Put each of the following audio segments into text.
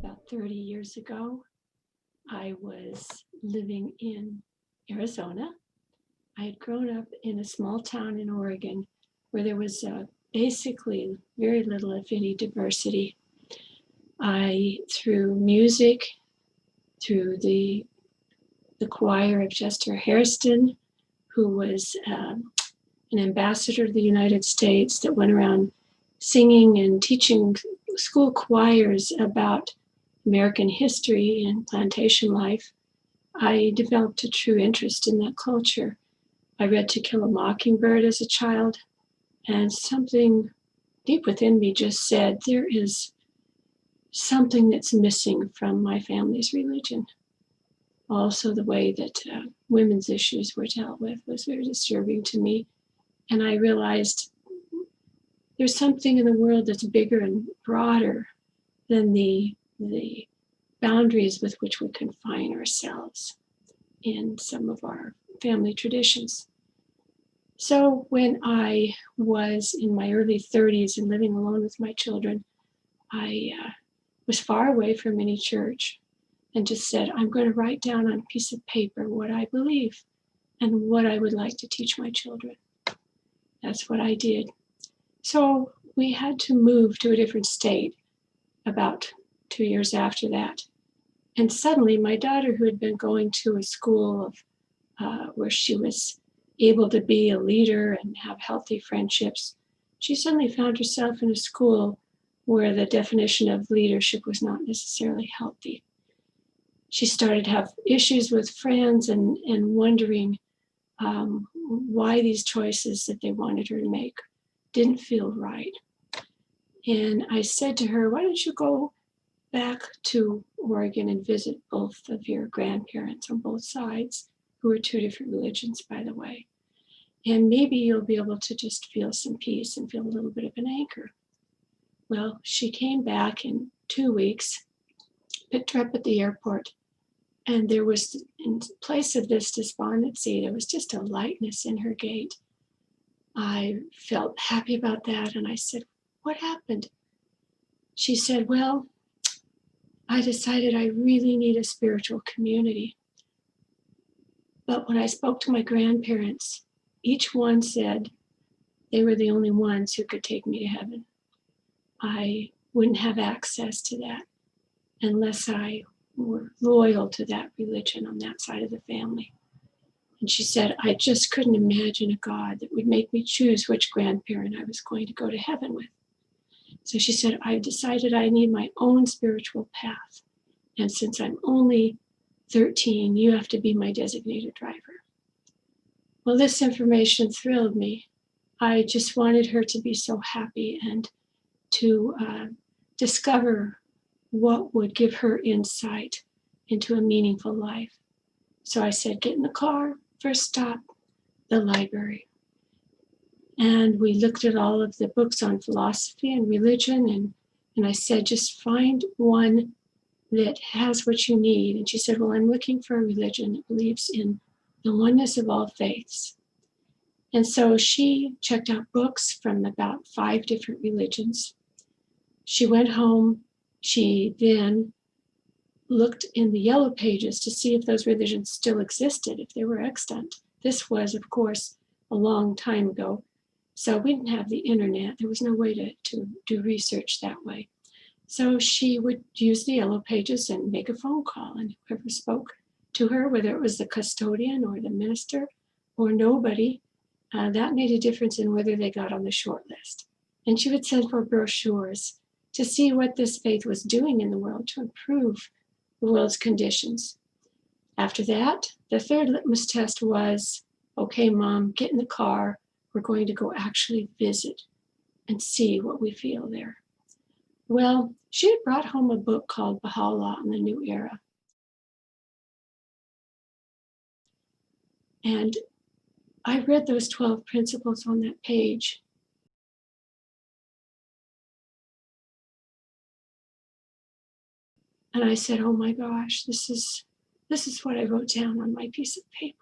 about 30 years ago. I was living in Arizona. I had grown up in a small town in Oregon where there was basically very little, if any, diversity. Through music, through the choir of Chester Hairston, who was an ambassador to the United States that went around singing and teaching school choirs about American history and plantation life, I developed a true interest in that culture. I read To Kill a Mockingbird as a child, and something deep within me just said, there is something that's missing from my family's religion. Also, the way that women's issues were dealt with was very disturbing to me. And I realized there's something in the world that's bigger and broader than the boundaries with which we confine ourselves in some of our family traditions. So when I was in my early 30s and living alone with my children, I was far away from any church and just said, I'm going to write down on a piece of paper what I believe and what I would like to teach my children. That's what I did. So we had to move to a different state about 2 years after that. And suddenly my daughter, who had been going to a school of, where she was able to be a leader and have healthy friendships, she suddenly found herself in a school where the definition of leadership was not necessarily healthy. She started to have issues with friends and wondering why these choices that they wanted her to make didn't feel right. And I said to her, why don't you go back to Oregon and visit both of your grandparents on both sides, who are two different religions, by the way. And maybe you'll be able to just feel some peace and feel a little bit of an anchor. Well, she came back in 2 weeks, picked her up at the airport, and there was, in place of this despondency, there was just a lightness in her gait. I felt happy about that, and I said, what happened? She said, well, I decided I really need a spiritual community. But when I spoke to my grandparents, each one said they were the only ones who could take me to heaven. I wouldn't have access to that unless I were loyal to that religion on that side of the family. And she said, I just couldn't imagine a God that would make me choose which grandparent I was going to go to heaven with. So she said, I've decided I need my own spiritual path. And since I'm only 13, you have to be my designated driver. Well, this information thrilled me. I just wanted her to be so happy and to discover what would give her insight into a meaningful life. So I said, get in the car, first stop, the library. And we looked at all of the books on philosophy and religion, and I said, just find one that has what you need. And she said, well, I'm looking for a religion that believes in the oneness of all faiths. And so she checked out books from about 5 different religions. She went home. She then looked in the yellow pages to see if those religions still existed, if they were extant. This was, of course, a long time ago. So we didn't have the internet. There was no way to do research that way. So she would use the yellow pages and make a phone call, and whoever spoke to her, whether it was the custodian or the minister or nobody, that made a difference in whether they got on the short list. And she would send for brochures to see what this faith was doing in the world to improve the world's conditions. After that, the third litmus test was, okay, Mom, get in the car. We're going to go actually visit and see what we feel there. Well, she had brought home a book called Bahá'u'lláh and the New Era. And I read those 12 principles on that page. And I said, oh my gosh, this is what I wrote down on my piece of paper.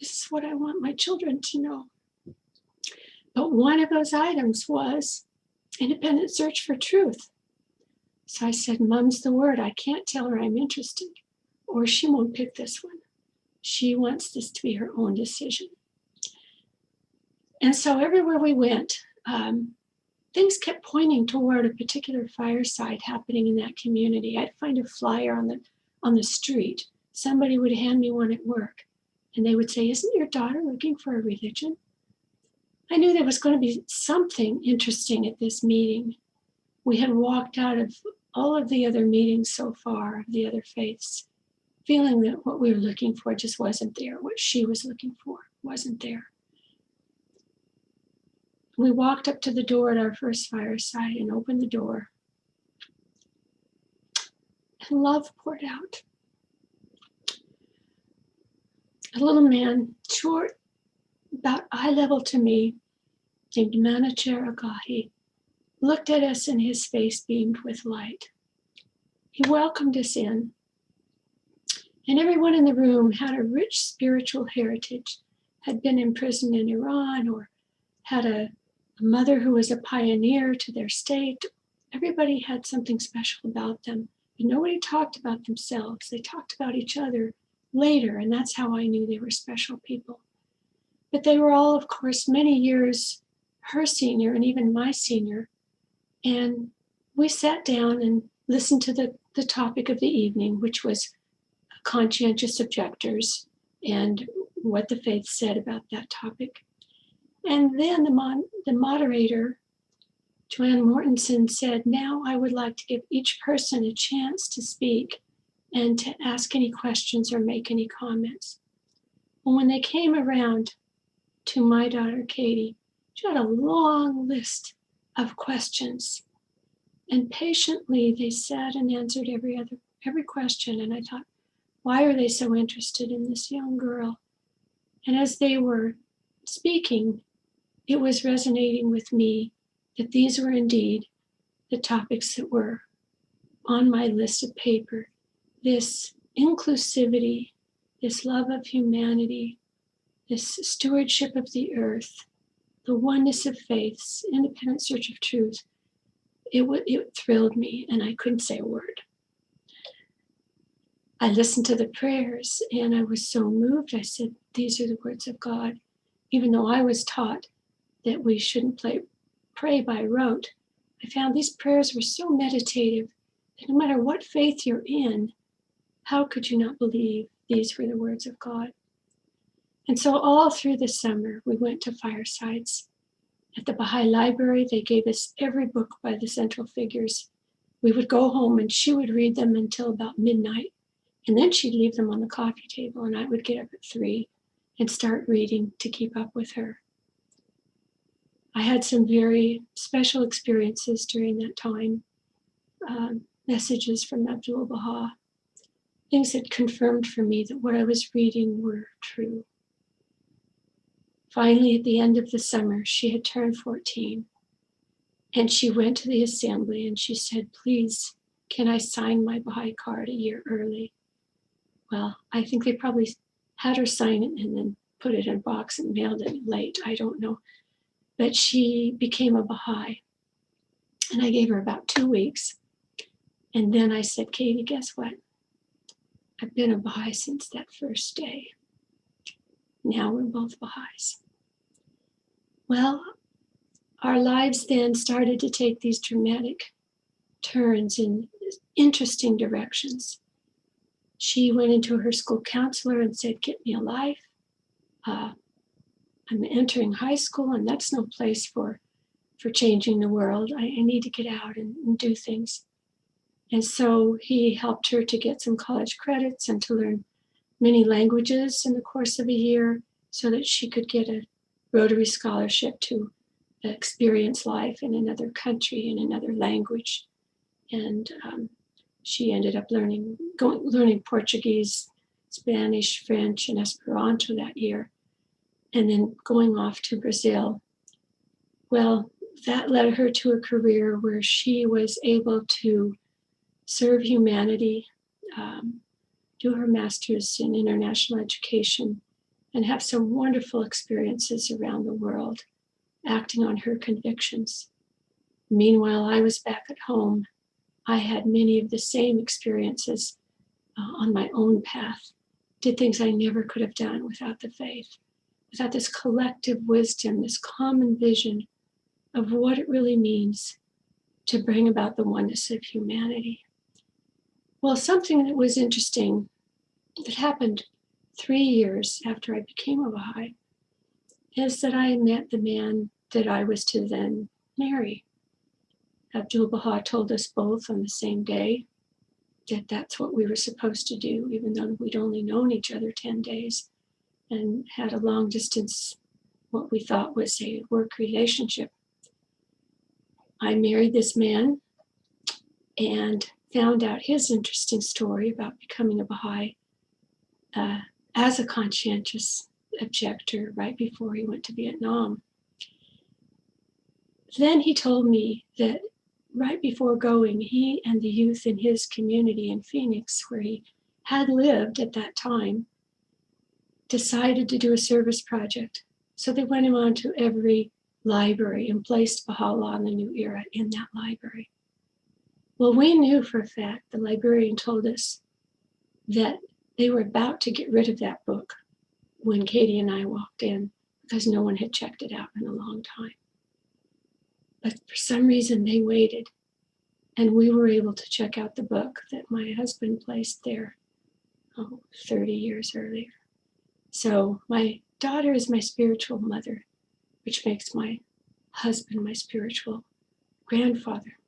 This is what I want my children to know. But one of those items was independent search for truth. So I said, Mum's the word. I can't tell her I'm interested, or she won't pick this one. She wants this to be her own decision. And so everywhere we went, things kept pointing toward a particular fireside happening in that community. I'd find a flyer on the street. Somebody would hand me one at work, and they would say, "Isn't your daughter looking for a religion?" I knew there was going to be something interesting at this meeting. We had walked out of all of the other meetings so far, of the other faiths, feeling that what we were looking for just wasn't there. What she was looking for wasn't there. We walked up to the door at our first fireside and opened the door. And love poured out. A little man, short, about eye level to me, named Manacher Agahi, looked at us and his face beamed with light. He welcomed us in. And everyone in the room had a rich spiritual heritage, had been imprisoned in Iran, or had a mother who was a pioneer to their state. Everybody had something special about them, but nobody talked about themselves. They talked about each other later, and that's how I knew they were special people. But they were all, of course, many years her senior and even my senior. And we sat down and listened to the topic of the evening, which was conscientious objectors and what the faith said about that topic. And then the moderator, Joanne Mortensen, said, "Now I would like to give each person a chance to speak and to ask any questions or make any comments." And when they came around to my daughter, Katie, she had a long list of questions. And patiently they sat and answered every question. And I thought, why are they so interested in this young girl? And as they were speaking, it was resonating with me that these were indeed the topics that were on my list of paper. This inclusivity, this love of humanity, this stewardship of the earth, the oneness of faiths, independent search of truth. It thrilled me, and I couldn't say a word. I listened to the prayers, and I was so moved. I said, "These are the words of God." Even though I was taught that we shouldn't pray by rote, I found these prayers were so meditative that no matter what faith you're in, how could you not believe these were the words of God? And so all through the summer, we went to Firesides. At the Baha'i library, they gave us every book by the central figures. We would go home and she would read them until about midnight. And then she'd leave them on the coffee table and I would get up at 3 and start reading to keep up with her. I had some very special experiences during that time. Messages from Abdul-Baha, things that confirmed for me that what I was reading were true. Finally, at the end of the summer, she had turned 14. And she went to the assembly and she said, "Please, can I sign my Baha'i card a year early?" Well, I think they probably had her sign it and then put it in a box and mailed it late. I don't know. But she became a Baha'i. And I gave her about 2 weeks. And then I said, "Katie, guess what? I've been a Baha'i since that first day. Now we're both Baha'is." Well, our lives then started to take these dramatic turns in interesting directions. She went into her school counselor and said, "Get me a life. I'm entering high school and that's no place for changing the world. I need to get out and do things." And so he helped her to get some college credits and to learn many languages in the course of a year so that she could get a Rotary scholarship to experience life in another country, in another language. And she ended up learning Portuguese, Spanish, French, and Esperanto that year, and then going off to Brazil. Well, that led her to a career where she was able to serve humanity, do her master's in international education, and have some wonderful experiences around the world, acting on her convictions. Meanwhile, I was back at home I had many of the same experiences on my own path, did things I never could have done without the faith, without this collective wisdom, this common vision of what it really means to bring about the oneness of humanity. Well, something that was interesting that happened 3 years after I became a Baha'i is that I met the man that I was to then marry. Abdu'l-Baha told us both on the same day that that's what we were supposed to do, even though we'd only known each other 10 days and had a long distance, what we thought was a work relationship. I married this man and found out his interesting story about becoming a Baha'i as a conscientious objector right before he went to Vietnam. Then he told me that right before going, he and the youth in his community in Phoenix, where he had lived at that time, decided to do a service project. So they went him on to every library and placed Baha'u'lláh in the New Era in that library. Well, we knew for a fact, the librarian told us, that they were about to get rid of that book when Katie and I walked in because no one had checked it out in a long time. But for some reason, they waited, and we were able to check out the book that my husband placed there 30 years earlier. So my daughter is my spiritual mother, which makes my husband my spiritual grandfather.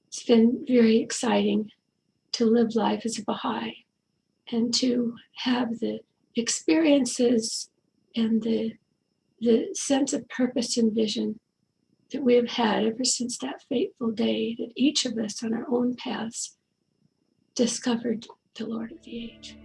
It's been very exciting to live life as a Baha'i and to have the experiences and the sense of purpose and vision that we have had ever since that fateful day that each of us on our own paths discovered the Lord of the Age.